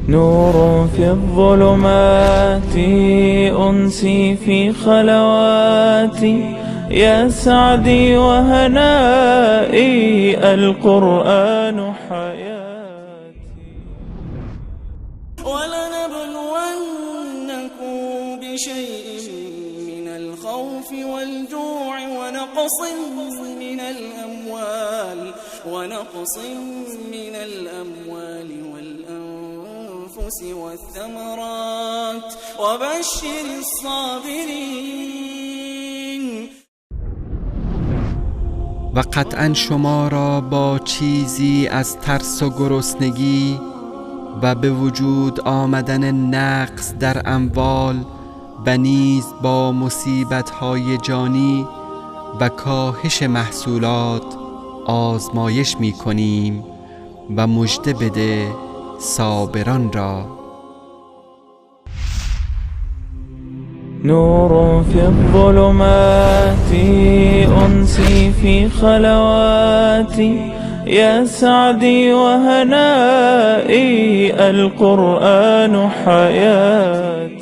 نور في الظلمات أنسي في خلواتي، يا سعدي وهنائي القرآن حياتي. ولنبلونكم بشيء من الخوف والجوع ونقص من الأموال والأنفس والثمرات وبشر الصابرين. و قطعا شما را با چیزی از ترس و گرسنگی و به وجود آمدن نقص در اموال و نیز با مصیبت‌های جانی و کاهش محصولات آزمایش می‌کنیم و مژده بده صابران را. نور في الظلمات أنسي في خلواتي، يا سعدي وهنائي القرآن حياتي.